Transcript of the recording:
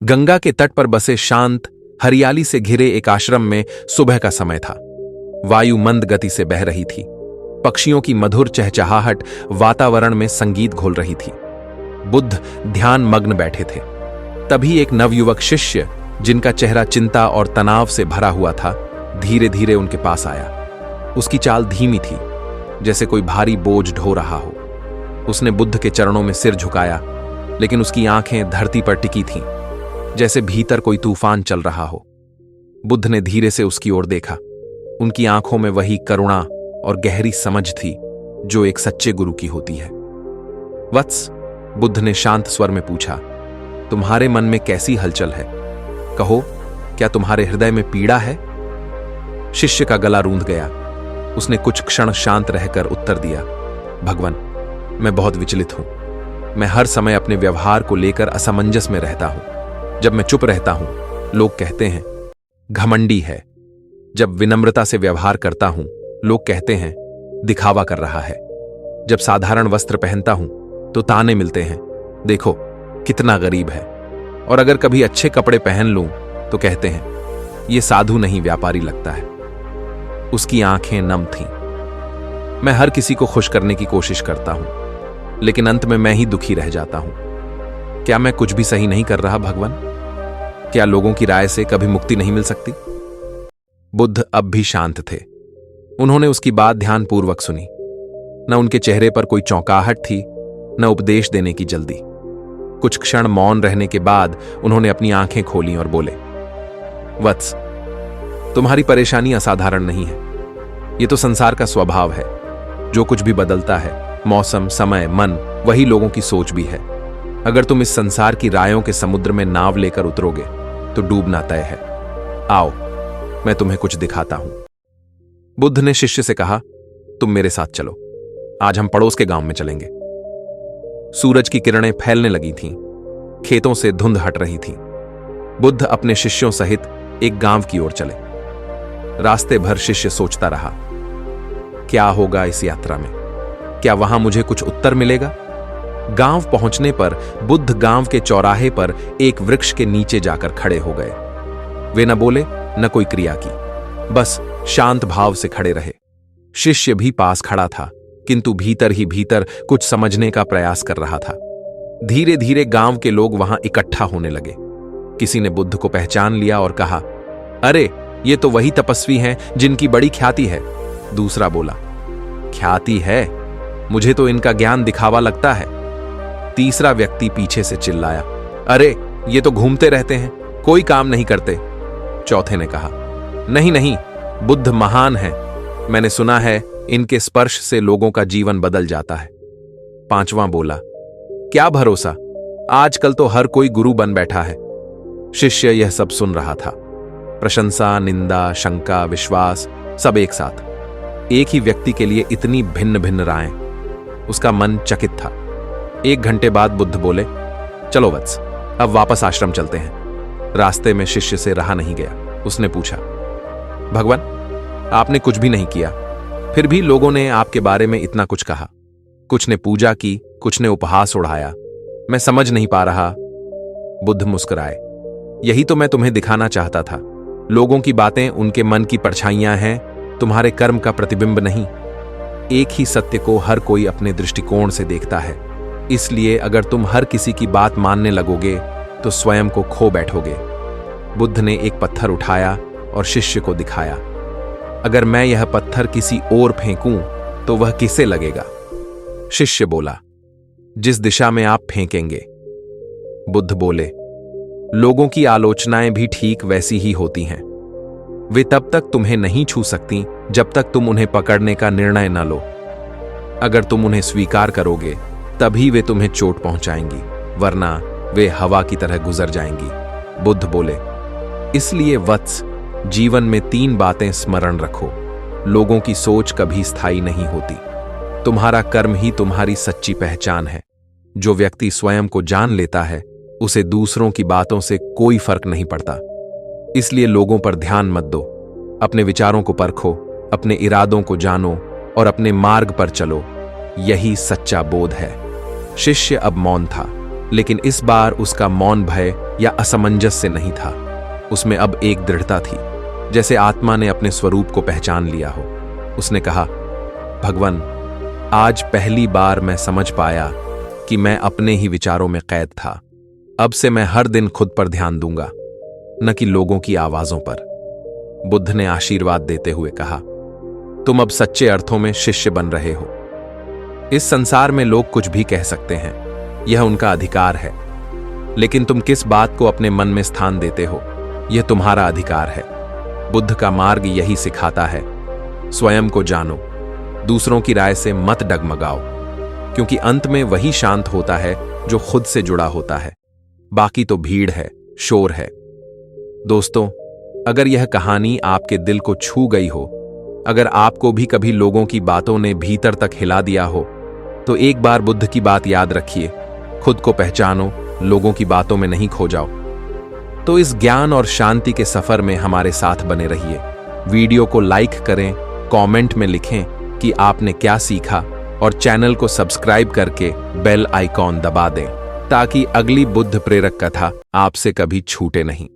गंगा के तट पर बसे शांत हरियाली से घिरे एक आश्रम में सुबह का समय था। वायु मंद गति से बह रही थी। पक्षियों की मधुर चहचहाहट वातावरण में संगीत घोल रही थी। बुद्ध ध्यान मग्न बैठे थे। तभी एक नवयुवक शिष्य, जिनका चेहरा चिंता और तनाव से भरा हुआ था, धीरे धीरे उनके पास आया। उसकी चाल धीमी थी, जैसे कोई भारी बोझ ढो रहा हो। उसने बुद्ध के चरणों में सिर झुकाया, लेकिन उसकी आंखें धरती पर टिकी थीं, जैसे भीतर कोई तूफान चल रहा हो। बुद्ध ने धीरे से उसकी ओर देखा। उनकी आंखों में वही करुणा और गहरी समझ थी जो एक सच्चे गुरु की होती है। वत्स, बुद्ध ने शांत स्वर में पूछा, तुम्हारे मन में कैसी हलचल है? कहो, क्या तुम्हारे हृदय में पीड़ा है? शिष्य का गला रूंध गया। उसने कुछ क्षण शांत रहकर उत्तर दिया, भगवान, मैं बहुत विचलित हूं। मैं हर समय अपने व्यवहार को लेकर असमंजस में रहता हूं। जब मैं चुप रहता हूं, लोग कहते हैं घमंडी है। जब विनम्रता से व्यवहार करता हूं, लोग कहते हैं दिखावा कर रहा है। जब साधारण वस्त्र पहनता हूं, तो ताने मिलते हैं, देखो कितना गरीब है। और अगर कभी अच्छे कपड़े पहन लूं, तो कहते हैं ये साधु नहीं, व्यापारी लगता है। उसकी आंखें नम थीं। मैं हर किसी को खुश करने की कोशिश करता हूं, लेकिन अंत में मैं ही दुखी रह जाता हूं। क्या मैं कुछ भी सही नहीं कर रहा भगवान? क्या लोगों की राय से कभी मुक्ति नहीं मिल सकती? बुद्ध अब भी शांत थे। उन्होंने उसकी बात ध्यानपूर्वक सुनी। न उनके चेहरे पर कोई चौंकाहट थी, न उपदेश देने की जल्दी। कुछ क्षण मौन रहने के बाद उन्होंने अपनी आंखें खोलीं और बोले, वत्स, तुम्हारी परेशानी असाधारण नहीं है। यह तो संसार का स्वभाव है। जो कुछ भी बदलता है, मौसम, समय, मन, वही लोगों की सोच भी है। अगर तुम इस संसार की रायों के समुद्र में नाव लेकर उतरोगे, तो डूबना तय है। आओ, मैं तुम्हें कुछ दिखाता हूं। बुद्ध ने शिष्य से कहा, तुम मेरे साथ चलो। आज हम पड़ोस के गांव में चलेंगे। सूरज की किरणें फैलने लगी थीं। खेतों से धुंध हट रही थी। बुद्ध अपने शिष्यों सहित एक गांव की ओर चले। रास्ते भर शिष्य सोचता रहा, क्या होगा इस यात्रा में? क्या वहां मुझे कुछ उत्तर मिलेगा? गांव पहुंचने पर बुद्ध गांव के चौराहे पर एक वृक्ष के नीचे जाकर खड़े हो गए। वे न बोले, न कोई क्रिया की, बस शांत भाव से खड़े रहे। शिष्य भी पास खड़ा था, किंतु भीतर ही भीतर कुछ समझने का प्रयास कर रहा था। धीरे धीरे गांव के लोग वहां इकट्ठा होने लगे। किसी ने बुद्ध को पहचान लिया और कहा, अरे, ये तो वही तपस्वी हैं जिनकी बड़ी ख्याति है। दूसरा बोला, ख्याति है? मुझे तो इनका ज्ञान दिखावा लगता है। तीसरा व्यक्ति पीछे से चिल्लाया, अरे, ये तो घूमते रहते हैं, कोई काम नहीं करते। चौथे ने कहा, नहीं नहीं, बुद्ध महान है। मैंने सुना है इनके स्पर्श से लोगों का जीवन बदल जाता है। पांचवां बोला, क्या भरोसा, आजकल तो हर कोई गुरु बन बैठा है। शिष्य यह सब सुन रहा था। प्रशंसा, निंदा, शंका, विश्वास, सब एक साथ। एक ही व्यक्ति के लिए इतनी भिन्न भिन्न रायें। उसका मन चकित था। 1 घंटे बाद बुद्ध बोले, चलो वत्स, अब वापस आश्रम चलते हैं। रास्ते में शिष्य से रहा नहीं गया। उसने पूछा, भगवान, आपने कुछ भी नहीं किया, फिर भी लोगों ने आपके बारे में इतना कुछ कहा। कुछ ने पूजा की, कुछ ने उपहास उड़ाया। मैं समझ नहीं पा रहा। बुद्ध मुस्कुराए, यही तो मैं तुम्हें दिखाना चाहता था। लोगों की बातें उनके मन की परछाइयां हैं, तुम्हारे कर्म का प्रतिबिंब नहीं। एक ही सत्य को हर कोई अपने दृष्टिकोण से देखता है। इसलिए अगर तुम हर किसी की बात मानने लगोगे, तो स्वयं को खो बैठोगे। बुद्ध ने एक पत्थर उठाया और शिष्य को दिखाया। अगर मैं यह पत्थर किसी और फेंकूं, तो वह किसे लगेगा? शिष्य बोला, जिस दिशा में आप फेंकेंगे। बुद्ध बोले, लोगों की आलोचनाएं भी ठीक वैसी ही होती हैं। वे तब तक तुम्हें नहीं छू सकती जब तक तुम उन्हें पकड़ने का निर्णय न लो। अगर तुम उन्हें स्वीकार करोगे, तभी वे तुम्हें चोट पहुंचाएंगी, वरना वे हवा की तरह गुजर जाएंगी। बुद्ध बोले, इसलिए वत्स, जीवन में 3 बातें स्मरण रखो। लोगों की सोच कभी स्थायी नहीं होती। तुम्हारा कर्म ही तुम्हारी सच्ची पहचान है। जो व्यक्ति स्वयं को जान लेता है, उसे दूसरों की बातों से कोई फर्क नहीं पड़ता। इसलिए लोगों पर ध्यान मत दो। अपने विचारों को परखो, अपने इरादों को जानो और अपने मार्ग पर चलो। यही सच्चा बोध है। शिष्य अब मौन था। लेकिन इस बार उसका मौन भय या असमंजस से नहीं था। उसमें अब एक दृढ़ता थी, जैसे आत्मा ने अपने स्वरूप को पहचान लिया हो। उसने कहा, भगवान, आज पहली बार मैं समझ पाया कि मैं अपने ही विचारों में कैद था। अब से मैं हर दिन खुद पर ध्यान दूंगा, न कि लोगों की आवाजों पर। बुद्ध ने आशीर्वाद देते हुए कहा, तुम अब सच्चे अर्थों में शिष्य बन रहे हो। इस संसार में लोग कुछ भी कह सकते हैं, यह उनका अधिकार है, लेकिन तुम किस बात को अपने मन में स्थान देते हो, यह तुम्हारा अधिकार है। बुद्ध का मार्ग यही सिखाता है, स्वयं को जानो, दूसरों की राय से मत डगमगाओ, क्योंकि अंत में वही शांत होता है जो खुद से जुड़ा होता है। बाकी तो भीड़ है, शोर है। दोस्तों, अगर यह कहानी आपके दिल को छू गई हो, अगर आपको भी कभी लोगों की बातों ने भीतर तक हिला दिया हो, तो एक बार बुद्ध की बात याद रखिए, खुद को पहचानो, लोगों की बातों में नहीं खो जाओ। तो इस ज्ञान और शांति के सफर में हमारे साथ बने रहिए। वीडियो को लाइक करें, कमेंट में लिखें कि आपने क्या सीखा, और चैनल को सब्सक्राइब करके बेल आइकॉन दबा दें, ताकि अगली बुद्ध प्रेरक कथा आपसे कभी छूटे नहीं।